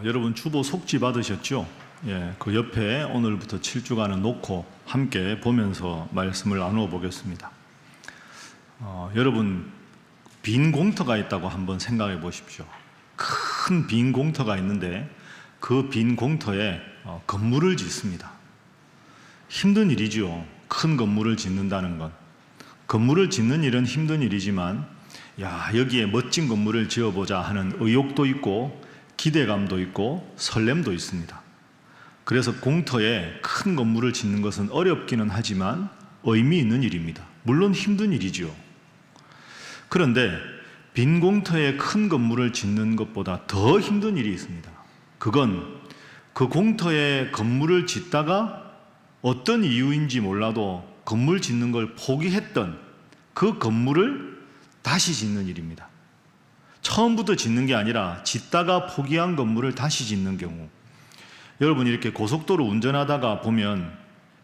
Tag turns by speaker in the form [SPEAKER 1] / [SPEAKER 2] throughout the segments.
[SPEAKER 1] 여러분 주보 속지 받으셨죠? 예, 그 옆에 오늘부터 7주간을 놓고 함께 보면서 말씀을 나누어 보겠습니다. 여러분 빈 공터가 있다고 한번 생각해 보십시오. 큰 빈 공터가 있는데 그 빈 공터에 건물을 짓습니다. 힘든 일이죠. 큰 건물을 짓는다는 건. 건물을 짓는 일은 힘든 일이지만 여기에 멋진 건물을 지어보자 하는 의욕도 있고 기대감도 있고 설렘도 있습니다. 그래서 공터에 큰 건물을 짓는 것은 어렵기는 하지만 의미 있는 일입니다. 물론 힘든 일이죠. 그런데 빈 공터에 큰 건물을 짓는 것보다 더 힘든 일이 있습니다. 그건 그 공터에 건물을 짓다가 어떤 이유인지 몰라도 건물 짓는 걸 포기했던 그 건물을 다시 짓는 일입니다. 처음부터 짓는 게 아니라 짓다가 포기한 건물을 다시 짓는 경우, 여러분 이렇게 고속도로 운전하다가 보면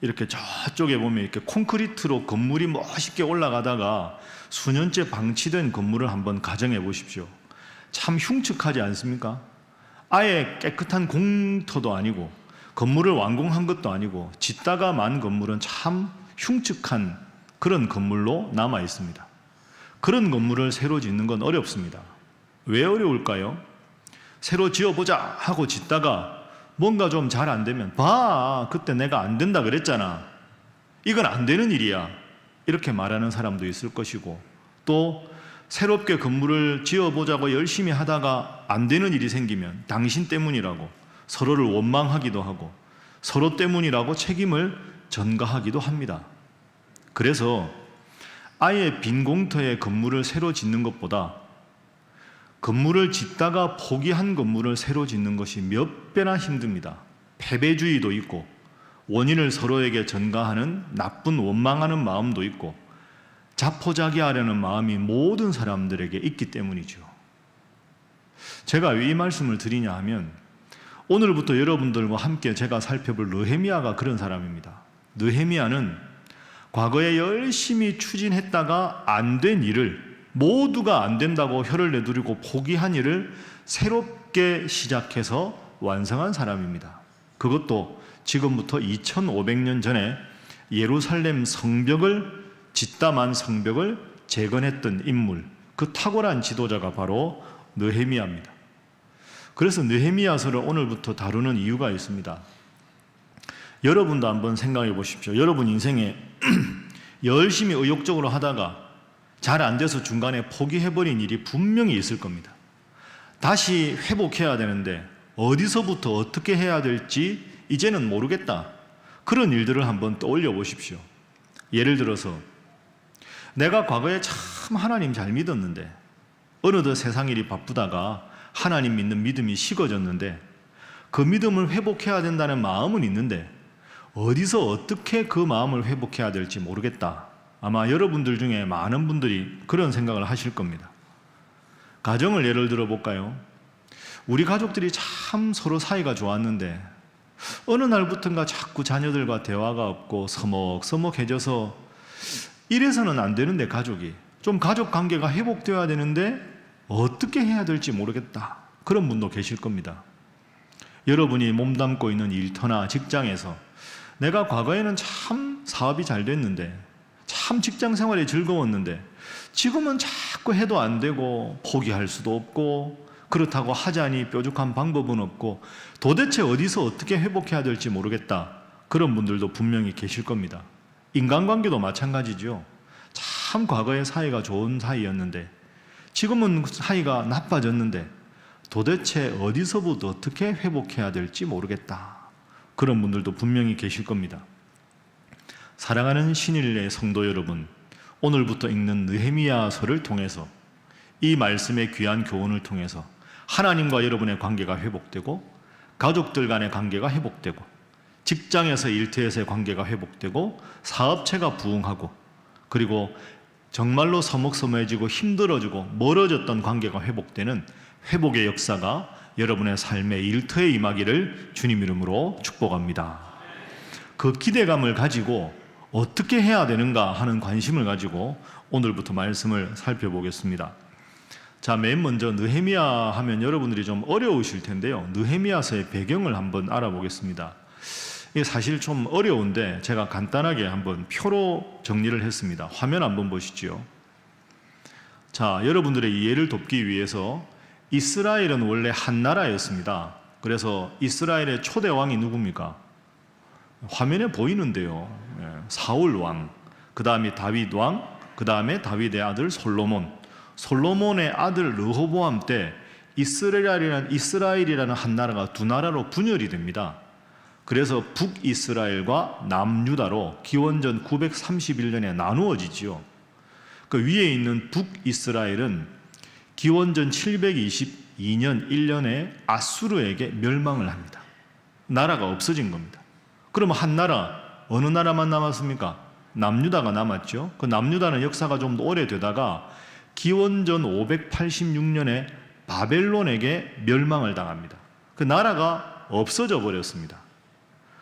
[SPEAKER 1] 이렇게 저쪽에 보면 이렇게 콘크리트로 건물이 멋있게 올라가다가 수년째 방치된 건물을 한번 가정해 보십시오. 참 흉측하지 않습니까? 아예 깨끗한 공터도 아니고 건물을 완공한 것도 아니고 짓다가 만 건물은 참 흉측한 그런 건물로 남아 있습니다. 그런 건물을 새로 짓는 건 어렵습니다. 왜 어려울까요? 새로 지어보자 하고 짓다가 뭔가 좀 잘 안 되면 그때 내가 안 된다 그랬잖아. 이건 안 되는 일이야. 이렇게 말하는 사람도 있을 것이고, 또 새롭게 건물을 지어보자고 열심히 하다가 안 되는 일이 생기면 당신 때문이라고 서로를 원망하기도 하고 서로 때문이라고 책임을 전가하기도 합니다. 그래서 아예 빈 공터에 건물을 새로 짓는 것보다 건물을 짓다가 포기한 건물을 새로 짓는 것이 몇 배나 힘듭니다. 패배주의도 있고 원인을 서로에게 전가하는 나쁜 원망하는 마음도 있고 자포자기하려는 마음이 모든 사람들에게 있기 때문이죠. 제가 왜 이 말씀을 드리냐 하면 오늘부터 여러분들과 함께 제가 살펴볼 느헤미야가 그런 사람입니다. 느헤미야는 과거에 열심히 추진했다가 안 된 일을, 모두가 안 된다고 혀를 내두르고 포기한 일을 새롭게 시작해서 완성한 사람입니다. 그것도 지금부터 2500년 전에 예루살렘 성벽을 짓다만 성벽을 재건했던 인물, 그 탁월한 지도자가 바로 느헤미야입니다. 그래서 느헤미야서를 오늘부터 다루는 이유가 있습니다. 여러분도 한번 생각해 보십시오. 여러분 인생에 열심히 의욕적으로 하다가 잘 안 돼서 중간에 포기해버린 일이 분명히 있을 겁니다. 다시 회복해야 되는데 어디서부터 어떻게 해야 될지 이제는 모르겠다. 그런 일들을 한번 떠올려 보십시오. 예를 들어서 내가 과거에 참 하나님 잘 믿었는데 어느덧 세상 일이 바쁘다가 하나님 믿는 믿음이 식어졌는데 그 믿음을 회복해야 된다는 마음은 있는데 어디서 어떻게 그 마음을 회복해야 될지 모르겠다. 아마 여러분들 중에 많은 분들이 그런 생각을 하실 겁니다. 가정을 예를 들어 볼까요? 우리 가족들이 참 서로 사이가 좋았는데 어느 날부터인가 자꾸 자녀들과 대화가 없고 서먹서먹해져서 이래서는 안 되는데 가족이 좀 가족 관계가 회복되어야 되는데 어떻게 해야 될지 모르겠다. 그런 분도 계실 겁니다. 여러분이 몸담고 있는 일터나 직장에서 내가 과거에는 참 사업이 잘 됐는데 참 직장 생활이 즐거웠는데 지금은 자꾸 해도 안 되고 포기할 수도 없고 그렇다고 하자니 뾰족한 방법은 없고 도대체 어디서 어떻게 회복해야 될지 모르겠다. 그런 분들도 분명히 계실 겁니다. 인간관계도 마찬가지죠. 참 과거에 사이가 좋은 사이였는데 지금은 사이가 나빠졌는데 도대체 어디서부터 어떻게 회복해야 될지 모르겠다. 그런 분들도 분명히 계실 겁니다. 사랑하는 신일의 성도 여러분, 오늘부터 읽는 느헤미야서를 통해서 이 말씀의 귀한 교훈을 통해서 하나님과 여러분의 관계가 회복되고 가족들 간의 관계가 회복되고 직장에서 일터에서의 관계가 회복되고 사업체가 부흥하고 그리고 정말로 서먹서먹해지고 힘들어지고 멀어졌던 관계가 회복되는 회복의 역사가 여러분의 삶의 일터에 임하기를 주님 이름으로 축복합니다. 그 기대감을 가지고 어떻게 해야 되는가 하는 관심을 가지고 오늘부터 말씀을 살펴보겠습니다. 자, 맨 먼저 느헤미야 하면 여러분들이 좀 어려우실 텐데요. 느헤미야서의 배경을 한번 알아보겠습니다. 이게 사실 좀 어려운데 제가 간단하게 한번 표로 정리를 했습니다. 화면 한번 보시죠. 자, 여러분들의 이해를 돕기 위해서 이스라엘은 원래 한 나라였습니다. 그래서 이스라엘의 초대 왕이 누굽니까? 화면에 보이는데요. 사울 왕, 그 다음에 다윗 왕, 그 다음에 다윗의 아들 솔로몬. 솔로몬의 아들 르호보암 때 이스라엘이라는 한 나라가 두 나라로 분열이 됩니다. 그래서 북이스라엘과 남유다로 기원전 931년에 나누어지지요. 그 위에 있는 북이스라엘은 기원전 722년 1년에 아수르에게 멸망을 합니다. 나라가 없어진 겁니다. 그러면 한 나라, 어느 나라만 남았습니까? 남유다가 남았죠. 그 남유다는 역사가 좀 오래되다가 기원전 586년에 바벨론에게 멸망을 당합니다. 그 나라가 없어져 버렸습니다.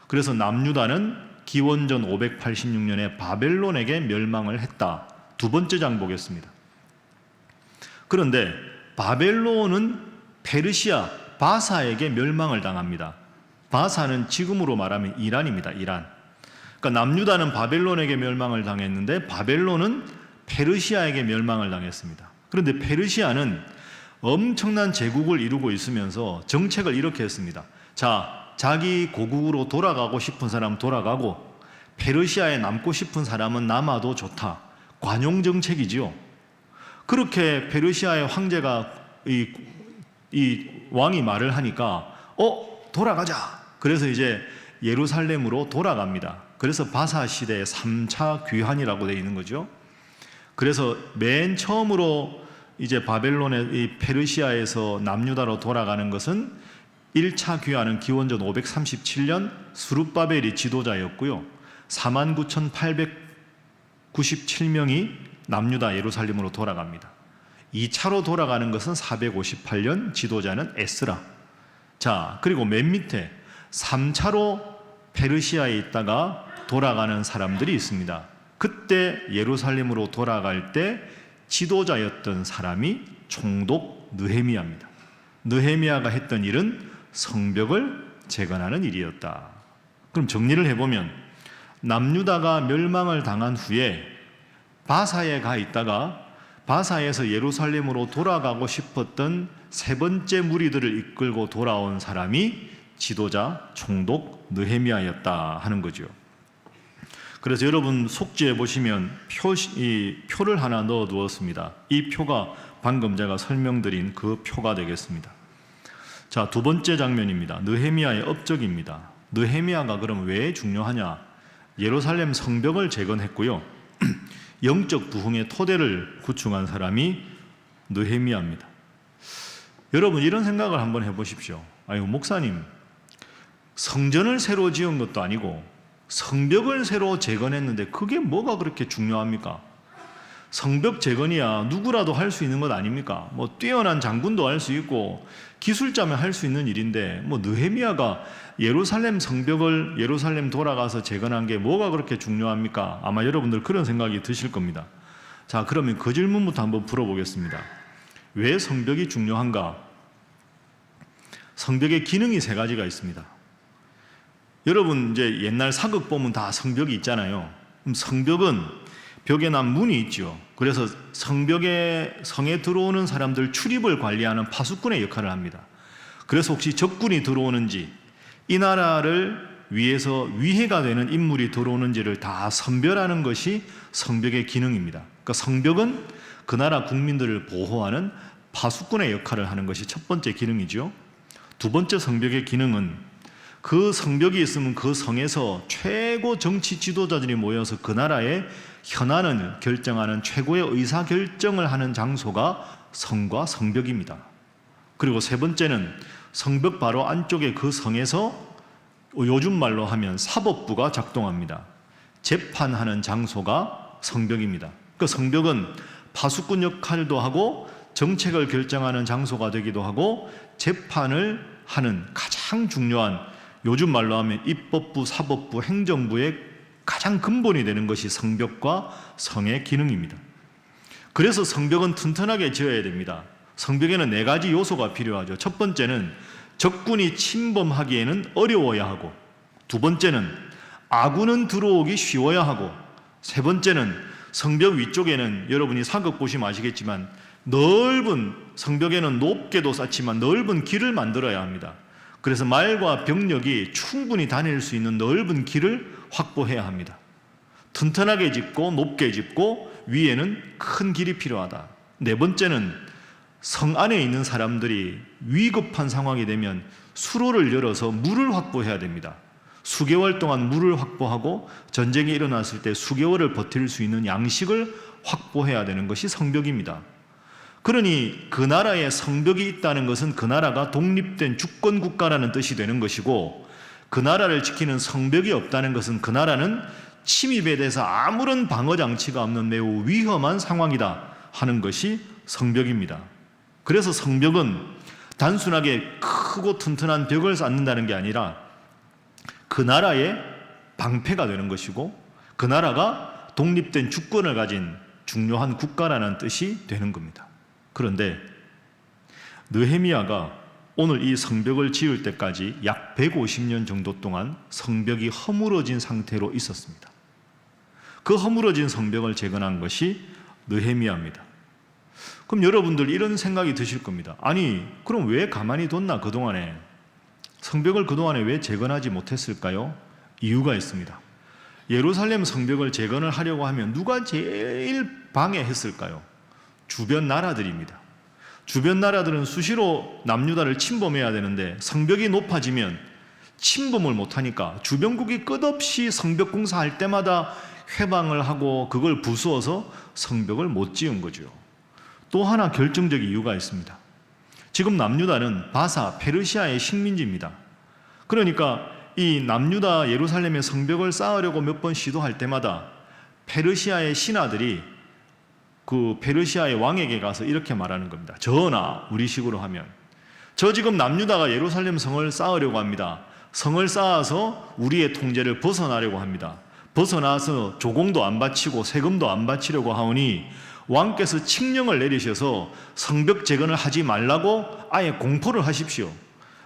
[SPEAKER 1] 그래서 남유다는 기원전 586년에 바벨론에게 멸망을 했다. 두 번째 장 보겠습니다. 그런데 바벨론은 페르시아 바사에게 멸망을 당합니다. 바사는 지금으로 말하면 이란입니다. 이란. 그러니까 남유다는 바벨론에게 멸망을 당했는데 바벨론은 페르시아에게 멸망을 당했습니다. 그런데 페르시아는 엄청난 제국을 이루고 있으면서 정책을 이렇게 했습니다. 자, 자기 고국으로 돌아가고 싶은 사람은 돌아가고 페르시아에 남고 싶은 사람은 남아도 좋다. 관용 정책이지요. 그렇게 페르시아의 황제가 이 왕이 말을 하니까 돌아가자. 그래서 이제 예루살렘으로 돌아갑니다. 그래서 바사 시대의 3차 귀환이라고 되어 있는 거죠. 그래서 맨 처음으로 이제 바벨론의 이 페르시아에서 남유다로 돌아가는 것은 1차 귀환은 기원전 537년 스룹바벨이 지도자였고요. 49,897명이 남유다 예루살렘으로 돌아갑니다. 2차로 돌아가는 것은 458년 지도자는 에스라. 자, 그리고 맨 밑에 3차로 페르시아에 있다가 돌아가는 사람들이 있습니다. 그때 예루살렘으로 돌아갈 때 지도자였던 사람이 총독 느헤미야입니다. 느헤미야가 했던 일은 성벽을 재건하는 일이었다. 그럼 정리를 해보면 남유다가 멸망을 당한 후에 바사에 가 있다가 바사에서 예루살렘으로 돌아가고 싶었던 세 번째 무리들을 이끌고 돌아온 사람이 지도자 총독 느헤미야였다 하는 거죠. 그래서 여러분 속지에 보시면 표를 하나 넣어 두었습니다. 이 표가 방금 제가 설명드린 그 표가 되겠습니다. 자, 두 번째 장면입니다. 느헤미야의 업적입니다. 느헤미야가 그럼 왜 중요하냐? 예루살렘 성벽을 재건했고요. 영적 부흥의 토대를 구축한 사람이 느헤미야입니다. 여러분 이런 생각을 한번 해보십시오. 아유, 목사님, 성전을 새로 지은 것도 아니고 성벽을 새로 재건했는데 그게 뭐가 그렇게 중요합니까? 성벽 재건이야 누구라도 할 수 있는 것 아닙니까? 뭐 뛰어난 장군도 할 수 있고 기술자면 할 수 있는 일인데 뭐 느헤미야가 예루살렘 성벽을 예루살렘 돌아가서 재건한 게 뭐가 그렇게 중요합니까? 아마 여러분들 그런 생각이 드실 겁니다. 자, 그러면 그 질문부터 한번 풀어보겠습니다. 왜 성벽이 중요한가? 성벽의 기능이 세 가지가 있습니다. 여러분 이제 옛날 사극 보면 다 성벽이 있잖아요. 그럼 성벽은 벽에 난 문이 있죠. 그래서 성에 들어오는 사람들 출입을 관리하는 파수꾼의 역할을 합니다. 그래서 혹시 적군이 들어오는지 이 나라를 위해서 위해가 되는 인물이 들어오는지를 다 선별하는 것이 성벽의 기능입니다. 그러니까 성벽은 그 나라 국민들을 보호하는 파수꾼의 역할을 하는 것이 첫 번째 기능이죠. 두 번째 성벽의 기능은 그 성벽이 있으면 그 성에서 최고 정치 지도자들이 모여서 그 나라의 현안을 결정하는 최고의 의사결정을 하는 장소가 성과 성벽입니다. 그리고 세 번째는 성벽 바로 안쪽에 그 성에서 요즘 말로 하면 사법부가 작동합니다. 재판하는 장소가 성벽입니다. 그 성벽은 파수꾼 역할도 하고 정책을 결정하는 장소가 되기도 하고 재판을 하는 가장 중요한 요즘 말로 하면 입법부, 사법부, 행정부의 가장 근본이 되는 것이 성벽과 성의 기능입니다. 그래서 성벽은 튼튼하게 지어야 됩니다. 성벽에는 4가지 요소가 필요하죠. 첫 번째는 적군이 침범하기에는 어려워야 하고, 두 번째는 아군은 들어오기 쉬워야 하고, 세 번째는 성벽 위쪽에는 여러분이 사극 보시면 아시겠지만 넓은, 성벽에는 높게도 쌓지만 넓은 길을 만들어야 합니다. 그래서 말과 병력이 충분히 다닐 수 있는 넓은 길을 확보해야 합니다. 튼튼하게 짓고 높게 짓고 위에는 큰 길이 필요하다. 네 번째는 성 안에 있는 사람들이 위급한 상황이 되면 수로를 열어서 물을 확보해야 됩니다. 수개월 동안 물을 확보하고 전쟁이 일어났을 때 수개월을 버틸 수 있는 양식을 확보해야 되는 것이 성벽입니다. 그러니 그 나라에 성벽이 있다는 것은 그 나라가 독립된 주권 국가라는 뜻이 되는 것이고, 그 나라를 지키는 성벽이 없다는 것은 그 나라는 침입에 대해서 아무런 방어 장치가 없는 매우 위험한 상황이다 하는 것이 성벽입니다. 그래서 성벽은 단순하게 크고 튼튼한 벽을 쌓는다는 게 아니라 그 나라의 방패가 되는 것이고, 그 나라가 독립된 주권을 가진 중요한 국가라는 뜻이 되는 겁니다. 그런데 느헤미야가 오늘 이 성벽을 지을 때까지 약 150년 정도 동안 성벽이 허물어진 상태로 있었습니다. 그 허물어진 성벽을 재건한 것이 느헤미야입니다. 그럼 여러분들 이런 생각이 드실 겁니다. 아니, 그럼 왜 가만히 뒀나? 그동안에 성벽을 그동안에 왜 재건하지 못했을까요? 이유가 있습니다. 예루살렘 성벽을 재건을 하려고 하면 누가 제일 방해했을까요? 주변 나라들입니다. 주변 나라들은 수시로 남유다를 침범해야 되는데 성벽이 높아지면 침범을 못하니까 주변국이 끝없이 성벽 공사할 때마다 회방을 하고 그걸 부수어서 성벽을 못 지은 거죠. 또 하나 결정적인 이유가 있습니다. 지금 남유다는 바사, 페르시아의 식민지입니다. 그러니까 이 남유다 예루살렘의 성벽을 쌓으려고 몇 번 시도할 때마다 페르시아의 신하들이 그 페르시아의 왕에게 가서 이렇게 말하는 겁니다. 전하, 우리식으로 하면, 저 지금 남유다가 예루살렘 성을 쌓으려고 합니다. 성을 쌓아서 우리의 통제를 벗어나려고 합니다. 벗어나서 조공도 안 바치고 세금도 안 바치려고 하오니 왕께서 칙령을 내리셔서 성벽 재건을 하지 말라고 아예 공포를 하십시오.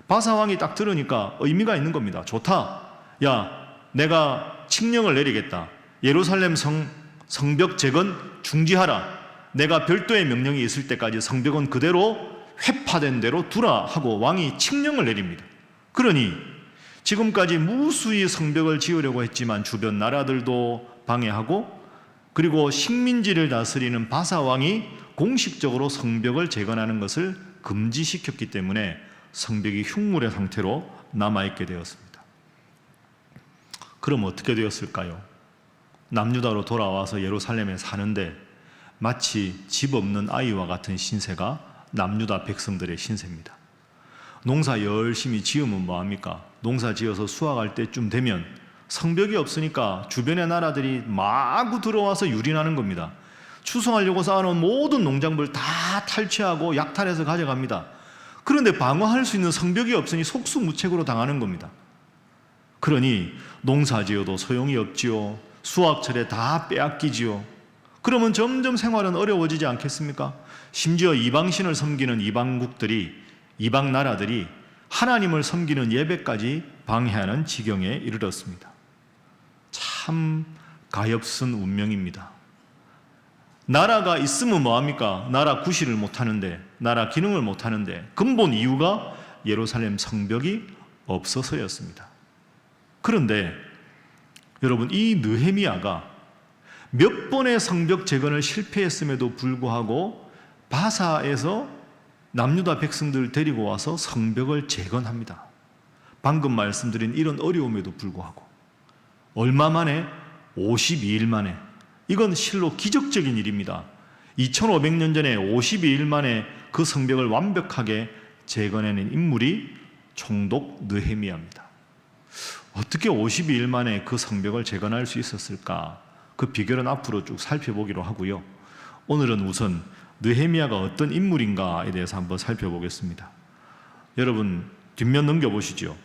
[SPEAKER 1] 바사왕이 딱 들으니까 의미가 있는 겁니다. 좋다. 야, 내가 칙령을 내리겠다. 예루살렘 성벽 재건 중지하라. 내가 별도의 명령이 있을 때까지 성벽은 그대로 회파된 대로 두라 하고 왕이 칙령을 내립니다. 그러니 지금까지 무수히 성벽을 지으려고 했지만 주변 나라들도 방해하고, 그리고 식민지를 다스리는 바사왕이 공식적으로 성벽을 재건하는 것을 금지시켰기 때문에 성벽이 흉물의 상태로 남아있게 되었습니다. 그럼 어떻게 되었을까요? 남유다로 돌아와서 예루살렘에 사는데 마치 집 없는 아이와 같은 신세가 남유다 백성들의 신세입니다. 농사 열심히 지으면 뭐합니까? 농사 지어서 수확할 때쯤 되면 성벽이 없으니까 주변의 나라들이 마구 들어와서 유린하는 겁니다. 추수하려고 쌓아놓은 모든 농작물 다 탈취하고 약탈해서 가져갑니다. 그런데 방어할 수 있는 성벽이 없으니 속수무책으로 당하는 겁니다. 그러니 농사 지어도 소용이 없지요. 수확철에 다 빼앗기지요. 그러면 점점 생활은 어려워지지 않겠습니까? 심지어 이방신을 섬기는 이방 나라들이 하나님을 섬기는 예배까지 방해하는 지경에 이르렀습니다. 참 가엾은 운명입니다. 나라가 있으면 뭐합니까? 나라 구실을 못하는데, 나라 기능을 못하는데 근본 이유가 예루살렘 성벽이 없어서였습니다. 그런데 여러분, 이 느헤미야가 몇 번의 성벽 재건을 실패했음에도 불구하고 바사에서 남유다 백성들을 데리고 와서 성벽을 재건합니다. 방금 말씀드린 이런 어려움에도 불구하고 얼마 만에? 52일 만에. 이건 실로 기적적인 일입니다. 2500년 전에 52일 만에 그 성벽을 완벽하게 재건해낸 인물이 총독 느헤미야입니다. 어떻게 52일 만에 그 성벽을 재건할 수 있었을까? 그 비결은 앞으로 쭉 살펴보기로 하고요. 오늘은 우선 느헤미야가 어떤 인물인가에 대해서 한번 살펴보겠습니다. 여러분, 뒷면 넘겨보시죠.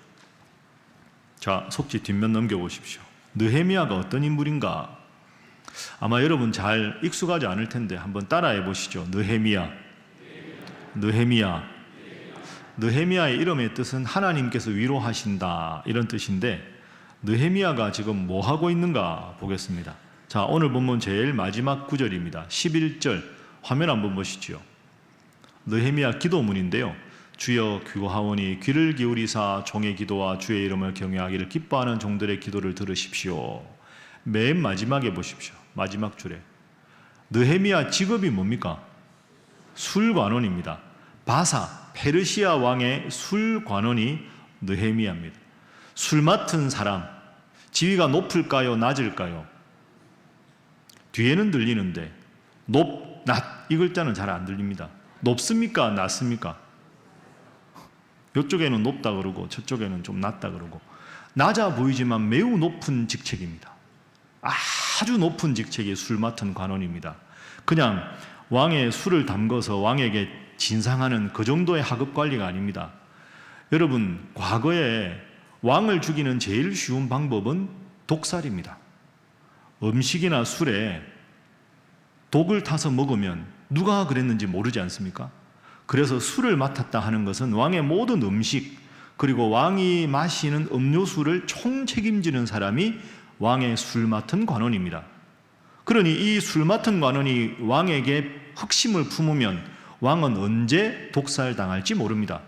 [SPEAKER 1] 자, 속지 뒷면 넘겨보십시오. 느헤미야가 어떤 인물인가? 아마 여러분 잘 익숙하지 않을 텐데 한번 따라해 보시죠. 느헤미야. 느헤미야. 느헤미야의 이름의 뜻은 하나님께서 위로하신다, 이런 뜻인데 느헤미야가 지금 뭐 하고 있는가 보겠습니다. 자, 오늘 본문 제일 마지막 구절입니다. 11절 화면 한번 보시죠. 느헤미야 기도문인데요. 주여 귀고하오니 귀를 기울이사 종의 기도와 주의 이름을 경외하기를 기뻐하는 종들의 기도를 들으십시오. 맨 마지막에 보십시오. 마지막 줄에 느헤미야 직업이 뭡니까? 술관원입니다. 바사 페르시아 왕의 술관원이 느헤미야입니다. 술 맡은 사람, 지위가 높을까요, 낮을까요? 뒤에는 들리는데 높, 낮 이 글자는 잘 안 들립니다. 높습니까, 낮습니까? 이쪽에는 높다 그러고 저쪽에는 좀 낮다 그러고, 낮아 보이지만 매우 높은 직책입니다. 아주 높은 직책의 술 맡은 관원입니다. 그냥 왕의 술을 담궈서 왕에게 진상하는 그 정도의 하급 관리가 아닙니다. 여러분, 과거에 왕을 죽이는 제일 쉬운 방법은 독살입니다. 음식이나 술에 독을 타서 먹으면 누가 그랬는지 모르지 않습니까? 그래서 술을 맡았다 하는 것은 왕의 모든 음식, 그리고 왕이 마시는 음료수를 총책임지는 사람이 왕의 술 맡은 관원입니다. 그러니 이 술 맡은 관원이 왕에게 흑심을 품으면 왕은 언제 독살당할지 모릅니다.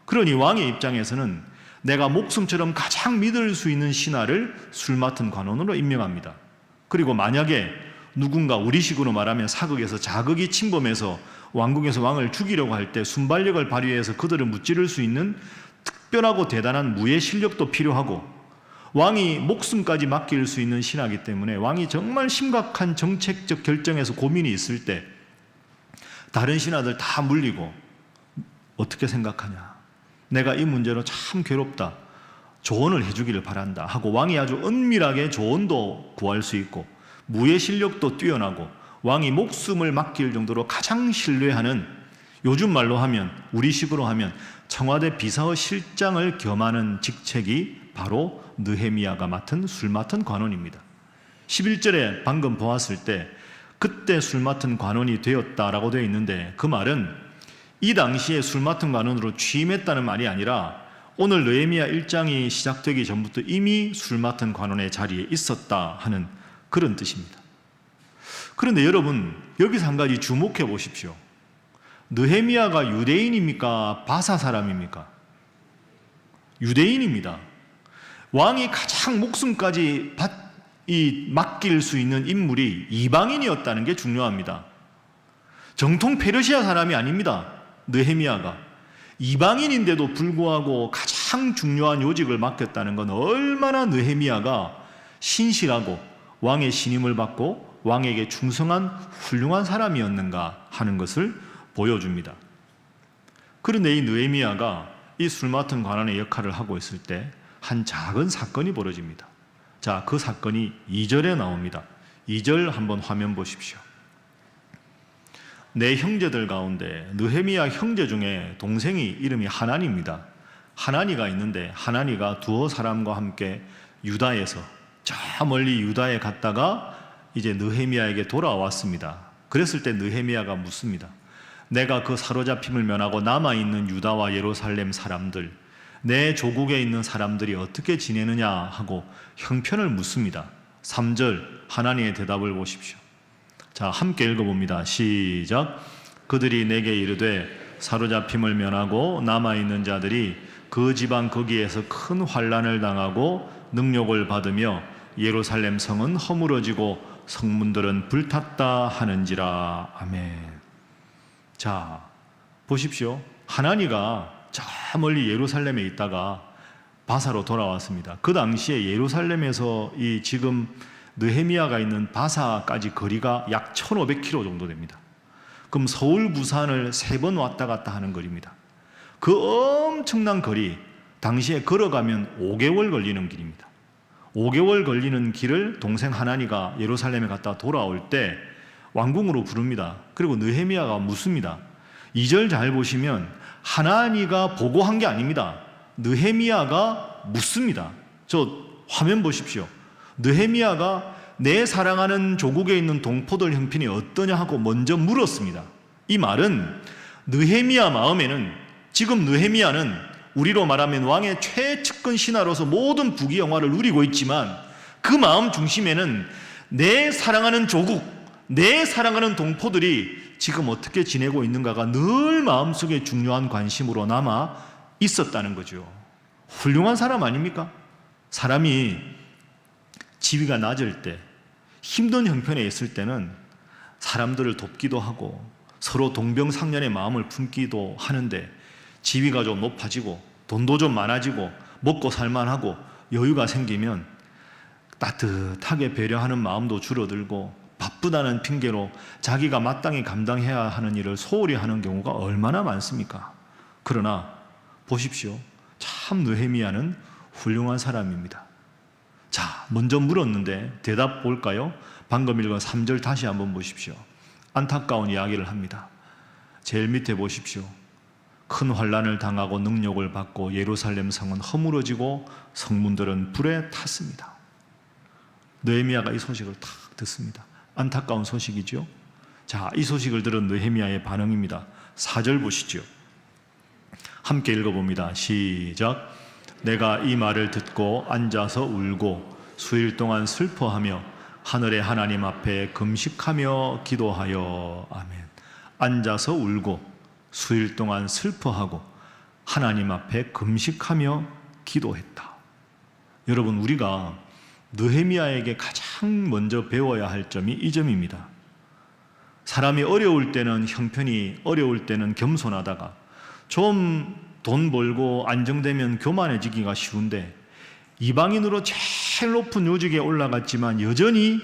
[SPEAKER 1] 그러니 왕의 입장에서는 내가 목숨처럼 가장 믿을 수 있는 신하를 술 맡은 관원으로 임명합니다. 그리고 만약에 누군가 우리식으로 말하면 사극에서 자극이 침범해서 왕궁에서 왕을 죽이려고 할 때 순발력을 발휘해서 그들을 무찌를 수 있는 특별하고 대단한 무예 실력도 필요하고, 왕이 목숨까지 맡길 수 있는 신하이기 때문에 왕이 정말 심각한 정책적 결정에서 고민이 있을 때 다른 신하들 다 물리고 어떻게 생각하냐, 내가 이 문제로 참 괴롭다, 조언을 해주기를 바란다 하고 왕이 아주 은밀하게 조언도 구할 수 있고, 무예 실력도 뛰어나고 왕이 목숨을 맡길 정도로 가장 신뢰하는, 요즘 말로 하면 우리식으로 하면 청와대 비서실장을 겸하는 직책이 바로 느헤미야가 맡은 술 맡은 관원입니다. 11절에 방금 보았을 때 그때 술 맡은 관원이 되었다라고 되어 있는데, 그 말은 이 당시에 술 맡은 관원으로 취임했다는 말이 아니라 오늘 느헤미야 1장이 시작되기 전부터 이미 술 맡은 관원의 자리에 있었다 하는 그런 뜻입니다. 그런데 여러분, 여기서 한 가지 주목해 보십시오. 느헤미야가 유대인입니까, 바사 사람입니까? 유대인입니다. 왕이 가장 목숨까지 맡길 수 있는 인물이 이방인이었다는 게 중요합니다. 정통 페르시아 사람이 아닙니다. 느헤미야가 이방인인데도 불구하고 가장 중요한 요직을 맡겼다는 건 얼마나 느헤미야가 신실하고 왕의 신임을 받고 왕에게 충성한 훌륭한 사람이었는가 하는 것을 보여줍니다. 그런데 이 느헤미야가 이 술 맡은 관원의 역할을 하고 있을 때 한 작은 사건이 벌어집니다. 자, 그 사건이 2절에 나옵니다. 2절 한번 화면 보십시오. 내 형제들 가운데 느헤미야 형제 중에 동생이 이름이 하나니입니다. 하나니가 있는데 하나니가 두어 사람과 함께 유다에서 저 멀리 유다에 갔다가 이제 느헤미야에게 돌아왔습니다. 그랬을 때 느헤미야가 묻습니다. 내가 그 사로잡힘을 면하고 남아있는 유다와 예루살렘 사람들, 내 조국에 있는 사람들이 어떻게 지내느냐 하고 형편을 묻습니다. 3절 하나님의 대답을 보십시오. 자, 함께 읽어봅니다. 시작. 그들이 내게 이르되 사로잡힘을 면하고 남아있는 자들이 그 지방 거기에서 큰 환난을 당하고 능욕을 받으며 예루살렘 성은 허물어지고 성문들은 불탔다 하는지라. 아멘. 자, 보십시오. 하나니가 저 멀리 예루살렘에 있다가 바사로 돌아왔습니다. 그 당시에 예루살렘에서 이 지금 느헤미야가 있는 바사까지 거리가 약 1500km 정도 됩니다. 그럼 서울, 부산을 3번 왔다 갔다 하는 거리입니다. 그 엄청난 거리, 당시에 걸어가면 5개월 걸리는 길입니다. 5개월 걸리는 길을 동생 하나니가 예루살렘에 갔다 돌아올 때 왕궁으로 부릅니다. 그리고 느헤미야가 묻습니다. 2절 잘 보시면 하나니가 보고한 게 아닙니다. 느헤미야가 묻습니다. 저 화면 보십시오. 느헤미야가 내 사랑하는 조국에 있는 동포들 형편이 어떠냐 하고 먼저 물었습니다. 이 말은 느헤미야 마음에는, 지금 느헤미야는 우리로 말하면 왕의 최측근 신하로서 모든 부귀 영화를 누리고 있지만 그 마음 중심에는 내 사랑하는 조국, 내 사랑하는 동포들이 지금 어떻게 지내고 있는가가 늘 마음속에 중요한 관심으로 남아 있었다는 거죠. 훌륭한 사람 아닙니까? 사람이 지위가 낮을 때, 힘든 형편에 있을 때는 사람들을 돕기도 하고 서로 동병상련의 마음을 품기도 하는데, 지위가 좀 높아지고 돈도 좀 많아지고 먹고 살만하고 여유가 생기면 따뜻하게 배려하는 마음도 줄어들고 바쁘다는 핑계로 자기가 마땅히 감당해야 하는 일을 소홀히 하는 경우가 얼마나 많습니까? 그러나 보십시오. 참 느헤미야는 훌륭한 사람입니다. 자, 먼저 물었는데 대답 볼까요? 방금 읽은 3절 다시 한번 보십시오. 안타까운 이야기를 합니다. 제일 밑에 보십시오. 큰 환난을 당하고 능력을 받고 예루살렘 성은 허물어지고 성문들은 불에 탔습니다. 느헤미야가 이 소식을 탁 듣습니다. 안타까운 소식이죠. 자, 이 소식을 들은 느헤미야의 반응입니다. 4절 보시죠. 함께 읽어봅니다. 시작. 내가 이 말을 듣고 앉아서 울고 수일 동안 슬퍼하며 하늘의 하나님 앞에 금식하며 기도하여. 아멘. 앉아서 울고 수일 동안 슬퍼하고 하나님 앞에 금식하며 기도했다. 여러분, 우리가 느헤미야에게 가장 먼저 배워야 할 점이 이 점입니다. 사람이 어려울 때는 형편이 어려울 때는 겸손하다가 좀 돈 벌고 안정되면 교만해지기가 쉬운데, 이방인으로 제일 높은 요직에 올라갔지만 여전히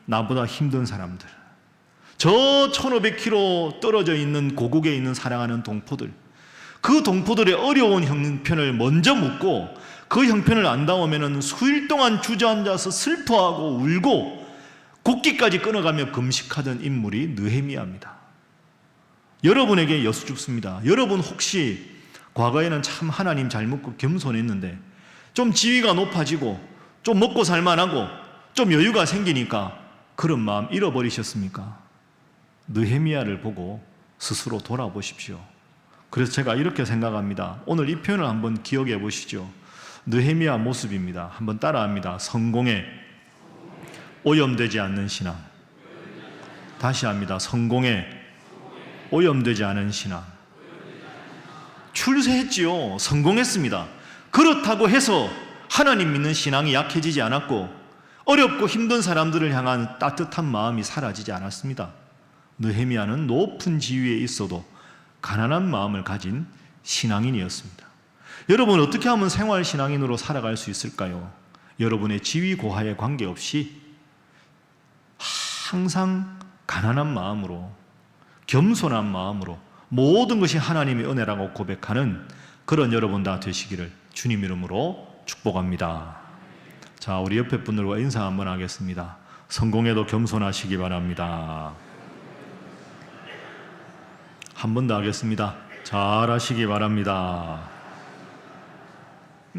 [SPEAKER 1] 나보다 힘든 사람들, 저 1500km 떨어져 있는 고국에 있는 사랑하는 동포들, 그 동포들의 어려운 형편을 먼저 묻고 그 형편을 안다오면 수일 동안 주저앉아서 슬퍼하고 울고 국기까지 끊어가며 금식하던 인물이 느헤미야입니다. 여러분에게 여쭙습니다. 여러분 혹시 과거에는 참 하나님 잘 믿고 겸손했는데 좀 지위가 높아지고 좀 먹고 살만하고 좀 여유가 생기니까 그런 마음 잃어버리셨습니까? 느헤미야를 보고 스스로 돌아보십시오. 그래서 제가 이렇게 생각합니다. 오늘 이 표현을 한번 기억해 보시죠. 느헤미야 모습입니다. 한번 따라합니다. 성공에 오염되지 않는 신앙. 다시 합니다. 성공에 오염되지 않은 신앙. 출세했지요. 성공했습니다. 그렇다고 해서 하나님 믿는 신앙이 약해지지 않았고 어렵고 힘든 사람들을 향한 따뜻한 마음이 사라지지 않았습니다. 느헤미야는 높은 지위에 있어도 가난한 마음을 가진 신앙인이었습니다. 여러분, 어떻게 하면 생활 신앙인으로 살아갈 수 있을까요? 여러분의 지위 고하에 관계없이 항상 가난한 마음으로, 겸손한 마음으로 모든 것이 하나님의 은혜라고 고백하는 그런 여러분 다 되시기를 주님 이름으로 축복합니다. 자, 우리 옆에 분들과 인사 한번 하겠습니다. 성공에도 겸손하시기 바랍니다. 한 번 더 하겠습니다. 잘하시기 바랍니다.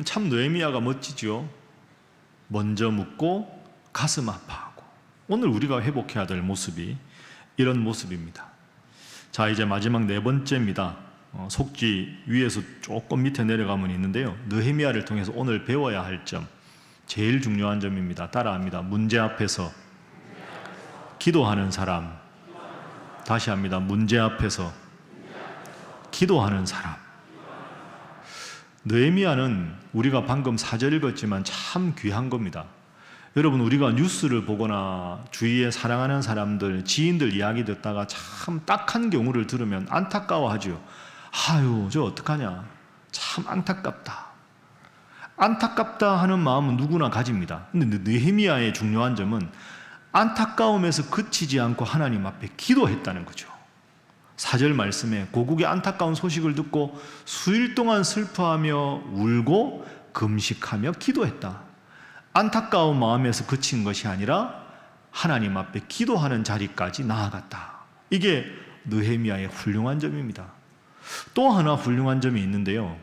[SPEAKER 1] 참 느헤미야가 멋지죠. 먼저 묻고 가슴 아파하고. 오늘 우리가 회복해야 될 모습이 이런 모습입니다. 자, 이제 마지막 네 번째입니다. 속지 위에서 조금 밑에 내려가면 있는데요. 느헤미야를 통해서 오늘 배워야 할 점, 제일 중요한 점입니다. 따라합니다. 문제 앞에서 기도하는 사람. 다시 합니다. 문제 앞에서 기도하는 사람. 느헤미야는 우리가 방금 4절 읽었지만 참 귀한 겁니다. 여러분, 우리가 뉴스를 보거나 주위에 사랑하는 사람들, 지인들 이야기 듣다가 참 딱한 경우를 들으면 안타까워하죠. 아유, 저 어떡하냐. 참 안타깝다. 안타깝다 하는 마음은 누구나 가집니다. 근데 느헤미야의 중요한 점은 안타까움에서 그치지 않고 하나님 앞에 기도했다는 거죠. 4절 말씀에 고국의 안타까운 소식을 듣고 수일 동안 슬퍼하며 울고 금식하며 기도했다. 안타까운 마음에서 그친 것이 아니라 하나님 앞에 기도하는 자리까지 나아갔다. 이게 느헤미야의 훌륭한 점입니다. 또 하나 훌륭한 점이 있는데요.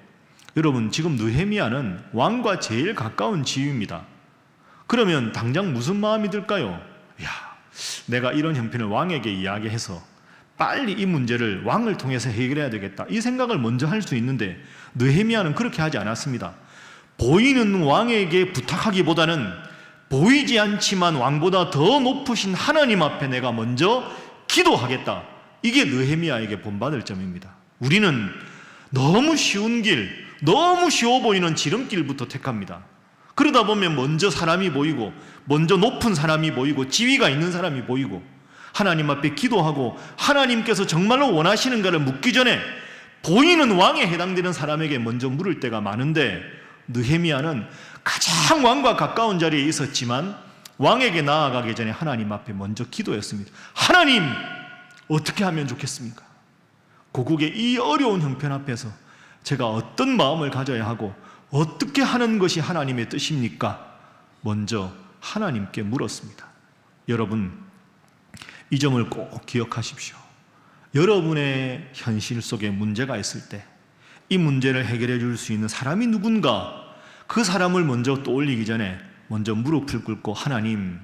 [SPEAKER 1] 여러분, 지금 느헤미야는 왕과 제일 가까운 지위입니다. 그러면 당장 무슨 마음이 들까요? 야, 내가 이런 형편을 왕에게 이야기해서 빨리 이 문제를 왕을 통해서 해결해야 되겠다, 이 생각을 먼저 할 수 있는데 느헤미야는 그렇게 하지 않았습니다. 보이는 왕에게 부탁하기보다는 보이지 않지만 왕보다 더 높으신 하나님 앞에 내가 먼저 기도하겠다. 이게 느헤미야에게 본받을 점입니다. 우리는 너무 쉬운 길, 너무 쉬워 보이는 지름길부터 택합니다. 그러다 보면 먼저 사람이 보이고, 먼저 높은 사람이 보이고, 지위가 있는 사람이 보이고, 하나님 앞에 기도하고 하나님께서 정말로 원하시는가를 묻기 전에 보이는 왕에 해당되는 사람에게 먼저 물을 때가 많은데, 느헤미야는 가장 왕과 가까운 자리에 있었지만 왕에게 나아가기 전에 하나님 앞에 먼저 기도했습니다. 하나님, 어떻게 하면 좋겠습니까? 고국의 이 어려운 형편 앞에서 제가 어떤 마음을 가져야 하고 어떻게 하는 것이 하나님의 뜻입니까? 먼저 하나님께 물었습니다. 여러분, 이 점을 꼭 기억하십시오. 여러분의 현실 속에 문제가 있을 때 이 문제를 해결해 줄 수 있는 사람이 누군가, 그 사람을 먼저 떠올리기 전에 먼저 무릎을 꿇고 하나님,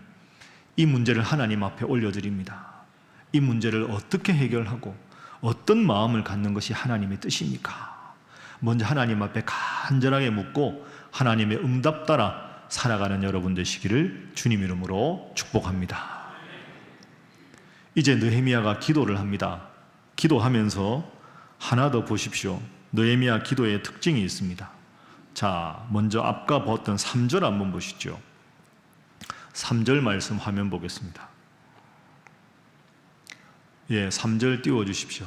[SPEAKER 1] 이 문제를 하나님 앞에 올려드립니다. 이 문제를 어떻게 해결하고 어떤 마음을 갖는 것이 하나님의 뜻입니까? 먼저 하나님 앞에 간절하게 묻고 하나님의 응답 따라 살아가는 여러분 되시기를 주님 이름으로 축복합니다. 이제 느헤미야가 기도를 합니다. 기도하면서 하나 더 보십시오. 느헤미야 기도의 특징이 있습니다. 자, 먼저 아까 봤던 3절 한번 보시죠. 3절 말씀 화면 보겠습니다. 예, 3절 띄워주십시오.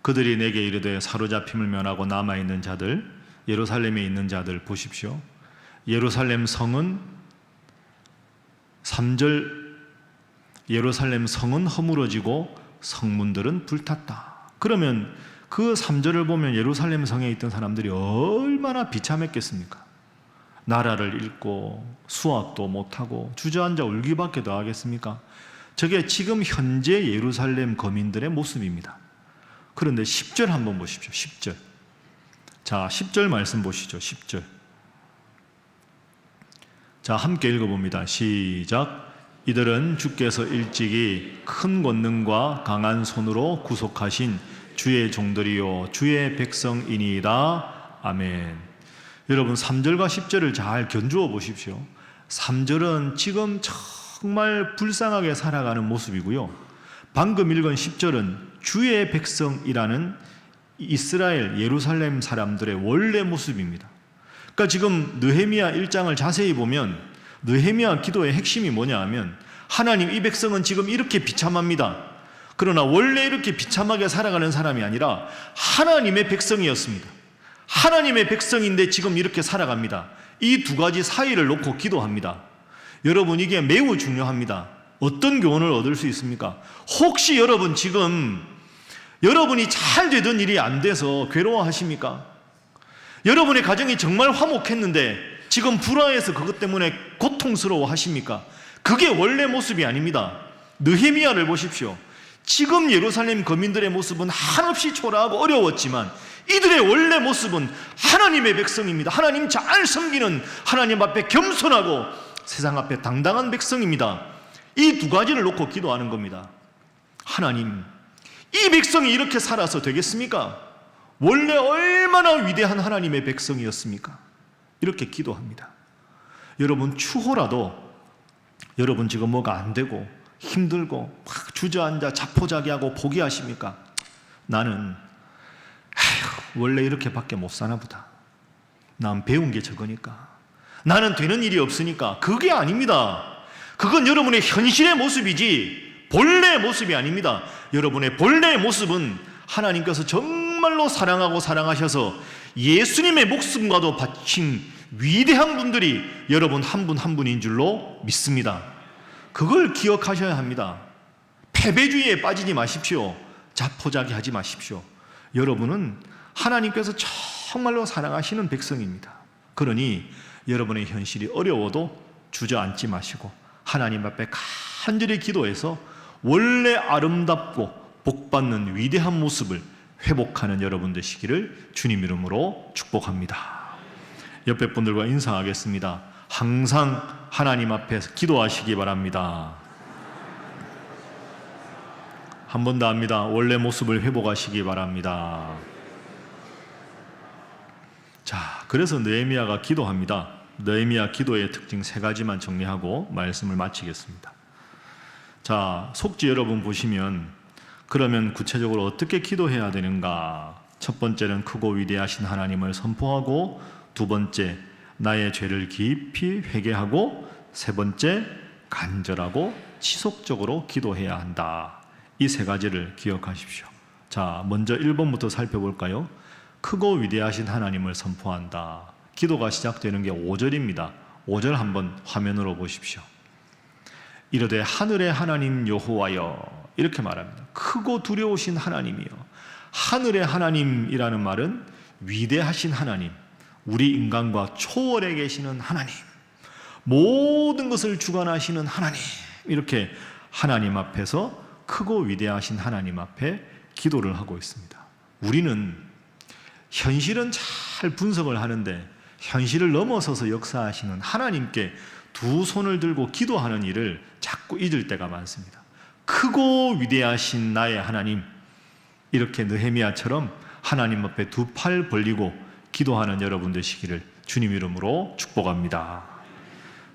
[SPEAKER 1] 그들이 내게 이르되 사로잡힘을 면하고 남아있는 자들, 예루살렘에 있는 자들 보십시오. 예루살렘 성은 3절, 예루살렘 성은 허물어지고 성문들은 불탔다. 그러면 그 3절을 보면 예루살렘 성에 있던 사람들이 얼마나 비참했겠습니까? 나라를 잃고 수학도 못하고 주저앉아 울기밖에 더 하겠습니까? 저게 지금 현재 예루살렘 거민들의 모습입니다. 그런데 10절 한번 보십시오. 10절. 자, 10절 말씀 보시죠. 10절. 자, 함께 읽어봅니다. 시작. 이들은 주께서 일찍이 큰 권능과 강한 손으로 구속하신 주의 종들이요 주의 백성이니이다. 아멘. 여러분, 3절과 10절을 잘 견주어 보십시오. 3절은 지금 정말 불쌍하게 살아가는 모습이고요, 방금 읽은 10절은 주의 백성이라는 이스라엘 예루살렘 사람들의 원래 모습입니다. 그러니까 지금 느헤미야 1장을 자세히 보면 느헤미야 기도의 핵심이 뭐냐 하면, 하나님, 이 백성은 지금 이렇게 비참합니다. 그러나 원래 이렇게 비참하게 살아가는 사람이 아니라 하나님의 백성이었습니다. 하나님의 백성인데 지금 이렇게 살아갑니다. 이 두 가지 사이를 놓고 기도합니다. 여러분, 이게 매우 중요합니다. 어떤 교훈을 얻을 수 있습니까? 혹시 여러분 지금 여러분이 잘 되던 일이 안 돼서 괴로워하십니까? 여러분의 가정이 정말 화목했는데 지금 불화해서 그것 때문에 고통스러워 하십니까? 그게 원래 모습이 아닙니다. 느헤미야를 보십시오. 지금 예루살렘 거민들의 모습은 한없이 초라하고 어려웠지만 이들의 원래 모습은 하나님의 백성입니다. 하나님 잘 섬기는, 하나님 앞에 겸손하고 세상 앞에 당당한 백성입니다. 이 두 가지를 놓고 기도하는 겁니다. 하나님, 이 백성이 이렇게 살아서 되겠습니까? 원래 얼마나 위대한 하나님의 백성이었습니까? 이렇게 기도합니다. 여러분, 추호라도 여러분 지금 뭐가 안 되고 힘들고 막 주저앉아 자포자기하고 포기하십니까? 나는 원래 이렇게밖에 못 사나 보다. 난 배운 게 적으니까. 나는 되는 일이 없으니까. 그게 아닙니다. 그건 여러분의 현실의 모습이지 본래의 모습이 아닙니다. 여러분의 본래의 모습은 하나님께서 정말로 사랑하고 사랑하셔서 예수님의 목숨과도 바친 위대한 분들이 여러분 한 분 한 분인 줄로 믿습니다. 그걸 기억하셔야 합니다. 패배주의에 빠지지 마십시오. 자포자기하지 마십시오. 여러분은 하나님께서 정말로 사랑하시는 백성입니다. 그러니 여러분의 현실이 어려워도 주저앉지 마시고 하나님 앞에 간절히 기도해서 원래 아름답고 복받는 위대한 모습을 회복하는 여러분 되시기를 주님 이름으로 축복합니다. 옆에 분들과 인사하겠습니다. 항상 하나님 앞에서 기도하시기 바랍니다. 한 번 더 합니다. 원래 모습을 회복하시기 바랍니다. 자, 그래서 느헤미야가 기도합니다. 느헤미야 기도의 특징 3가지만 정리하고 말씀을 마치겠습니다. 자, 속지 여러분 보시면 그러면 구체적으로 어떻게 기도해야 되는가? 첫 번째는 크고 위대하신 하나님을 선포하고, 두 번째 나의 죄를 깊이 회개하고, 세 번째 간절하고 지속적으로 기도해야 한다. 이 3가지를 기억하십시오. 자, 먼저 1번부터 살펴볼까요? 크고 위대하신 하나님을 선포한다. 기도가 시작되는 게 5절입니다. 5절 한번 화면으로 보십시오. 이르되 하늘의 하나님 여호와여, 이렇게 말합니다. 크고 두려우신 하나님이요. 하늘의 하나님이라는 말은 위대하신 하나님, 우리 인간과 초월해 계시는 하나님, 모든 것을 주관하시는 하나님, 이렇게 하나님 앞에서 크고 위대하신 하나님 앞에 기도를 하고 있습니다. 우리는 현실은 잘 분석을 하는데 현실을 넘어서서 역사하시는 하나님께 두 손을 들고 기도하는 일을 자꾸 잊을 때가 많습니다. 크고 위대하신 나의 하나님, 이렇게 느헤미야처럼 하나님 앞에 두 팔 벌리고 기도하는 여러분 되시기를 주님 이름으로 축복합니다.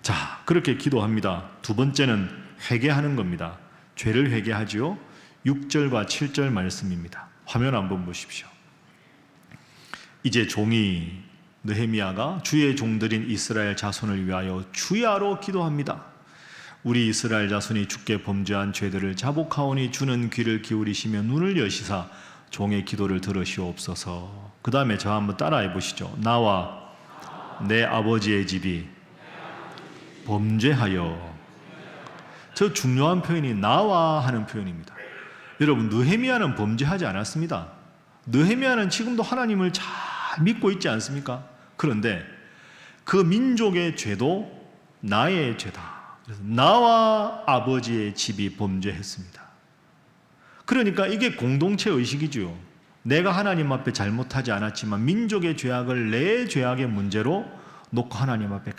[SPEAKER 1] 자, 그렇게 기도합니다. 두 번째는 회개하는 겁니다. 죄를 회개하지요. 6절과 7절 말씀입니다. 화면 한번 보십시오. 이제 종이 느헤미야가 주의 종들인 이스라엘 자손을 위하여 주야로 기도합니다. 우리 이스라엘 자손이 주께 범죄한 죄들을 자복하오니 주는 귀를 기울이시며 눈을 여시사 종의 기도를 들으시옵소서. 그 다음에 저 한번 따라해 보시죠. 나와 내 아버지의 집이 범죄하여. 저 중요한 표현이 나와 하는 표현입니다. 여러분, 느헤미야는 범죄하지 않았습니다. 느헤미야는 지금도 하나님을 잘 믿고 있지 않습니까? 그런데 그 민족의 죄도 나의 죄다. 그래서 나와 아버지의 집이 범죄했습니다. 그러니까 이게 공동체 의식이죠. 내가 하나님 앞에 잘못하지 않았지만 민족의 죄악을 내 죄악의 문제로 놓고 하나님 앞에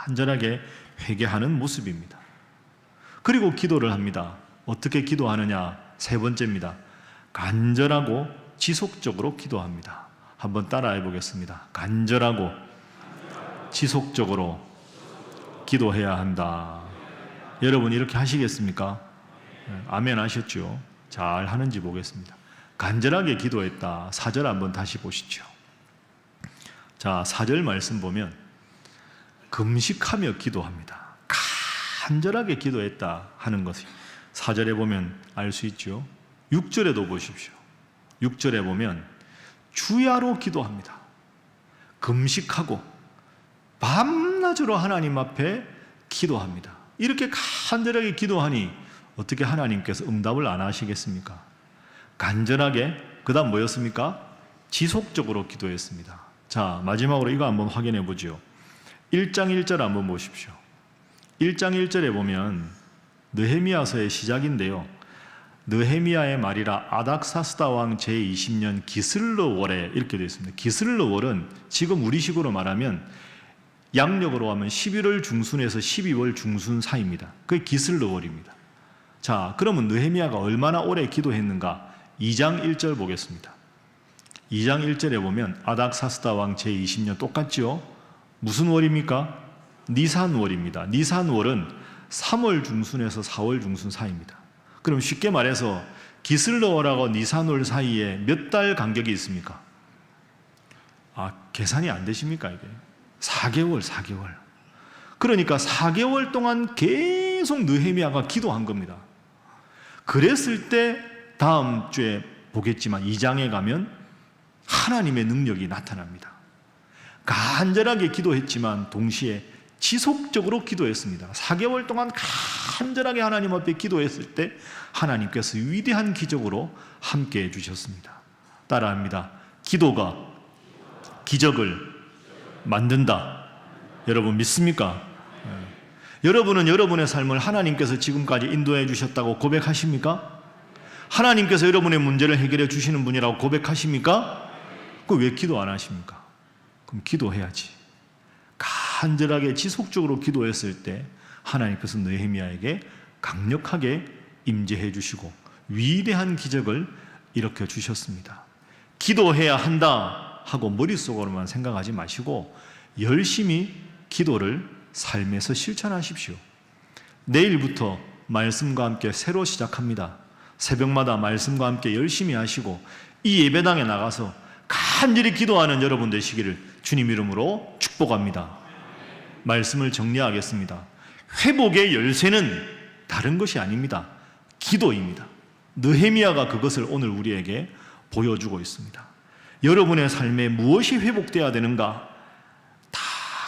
[SPEAKER 1] 간절하게 회개하는 모습입니다. 그리고 기도를 합니다. 어떻게 기도하느냐? 3번째입니다. 간절하고 지속적으로 기도합니다. 한번 따라해 보겠습니다. 간절하고 지속적으로 기도해야 한다. 여러분 이렇게 하시겠습니까? 아멘 하셨죠? 잘 하는지 보겠습니다. 간절하게 기도했다. 4절 한번 다시 보시죠. 자, 4절 말씀 보면 금식하며 기도합니다. 간절하게 기도했다 하는 것이 4절에 보면 알 수 있죠. 6절에도 보십시오. 6절에 보면 주야로 기도합니다. 금식하고 밤낮으로 하나님 앞에 기도합니다. 이렇게 간절하게 기도하니 어떻게 하나님께서 응답을 안 하시겠습니까? 간절하게, 그 다음 뭐였습니까? 지속적으로 기도했습니다. 자, 마지막으로 이거 한번 확인해 보죠. 1장 1절 한번 보십시오. 1장 1절에 보면 느헤미야서의 시작인데요. 느헤미야의 말이라 아닥사스다 왕 제20년 기슬르월에 이렇게 되어 있습니다. 기슬르월은 지금 우리식으로 말하면 양력으로 하면 11월 중순에서 12월 중순 사이입니다. 그게 기슬르월입니다. 자, 그러면 느헤미야가 얼마나 오래 기도했는가? 2장 1절 보겠습니다. 2장 1절에 보면 아닥사스다 왕 제20년 똑같죠? 무슨 월입니까? 니산월입니다. 니산월은 3월 중순에서 4월 중순 사이입니다. 그럼 쉽게 말해서 기슬러월하고 니산월 사이에 몇 달 간격이 있습니까? 계산이 안 되십니까 이게? 4개월. 그러니까 4개월 동안 계속 느헤미야가 기도한 겁니다. 그랬을 때 다음 주에 보겠지만 2장에 가면 하나님의 능력이 나타납니다. 간절하게 기도했지만 동시에 지속적으로 기도했습니다. 4개월 동안 간절하게 하나님 앞에 기도했을 때 하나님께서 위대한 기적으로 함께 해주셨습니다. 따라합니다. 기도가 기적을 만든다. 여러분 믿습니까? 여러분은 여러분의 삶을 하나님께서 지금까지 인도해 주셨다고 고백하십니까? 하나님께서 여러분의 문제를 해결해 주시는 분이라고 고백하십니까? 왜 기도 안 하십니까? 그럼 기도해야지. 간절하게 지속적으로 기도했을 때 하나님께서 느헤미야에게 강력하게 임재해 주시고 위대한 기적을 일으켜 주셨습니다. 기도해야 한다 하고 머릿속으로만 생각하지 마시고 열심히 기도를 삶에서 실천하십시오. 내일부터 말씀과 함께 새로 시작합니다. 새벽마다 말씀과 함께 열심히 하시고 이 예배당에 나가서 간절히 기도하는 여러분 되시기를 주님 이름으로 축복합니다. 말씀을 정리하겠습니다. 회복의 열쇠는 다른 것이 아닙니다. 기도입니다. 느헤미야가 그것을 오늘 우리에게 보여주고 있습니다. 여러분의 삶에 무엇이 회복되어야 되는가 다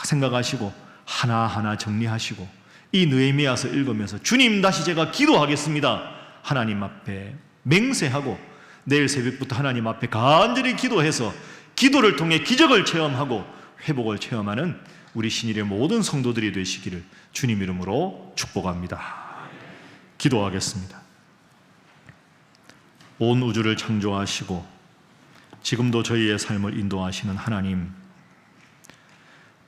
[SPEAKER 1] 생각하시고 하나하나 정리하시고 이 느헤미야서 읽으면서 주님 다시 제가 기도하겠습니다. 하나님 앞에 맹세하고 내일 새벽부터 하나님 앞에 간절히 기도해서 기도를 통해 기적을 체험하고 회복을 체험하는 우리 신일의 모든 성도들이 되시기를 주님 이름으로 축복합니다. 기도하겠습니다. 온 우주를 창조하시고 지금도 저희의 삶을 인도하시는 하나님,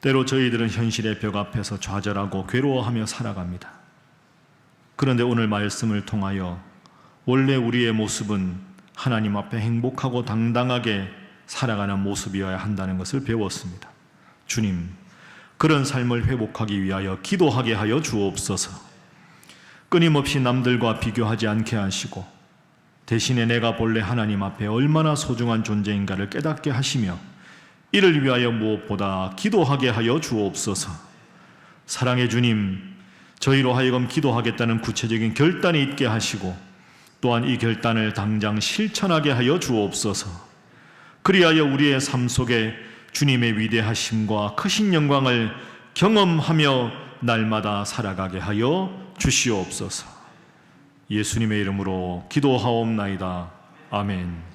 [SPEAKER 1] 때로 저희들은 현실의 벽 앞에서 좌절하고 괴로워하며 살아갑니다. 그런데 오늘 말씀을 통하여 원래 우리의 모습은 하나님 앞에 행복하고 당당하게 살아가는 모습이어야 한다는 것을 배웠습니다. 주님, 그런 삶을 회복하기 위하여 기도하게 하여 주옵소서. 끊임없이 남들과 비교하지 않게 하시고 대신에 내가 본래 하나님 앞에 얼마나 소중한 존재인가를 깨닫게 하시며 이를 위하여 무엇보다 기도하게 하여 주옵소서. 사랑의 주님, 저희로 하여금 기도하겠다는 구체적인 결단이 있게 하시고 또한 이 결단을 당장 실천하게 하여 주옵소서. 그리하여 우리의 삶 속에 주님의 위대하심과 크신 영광을 경험하며 날마다 살아가게 하여 주시옵소서. 예수님의 이름으로 기도하옵나이다. 아멘.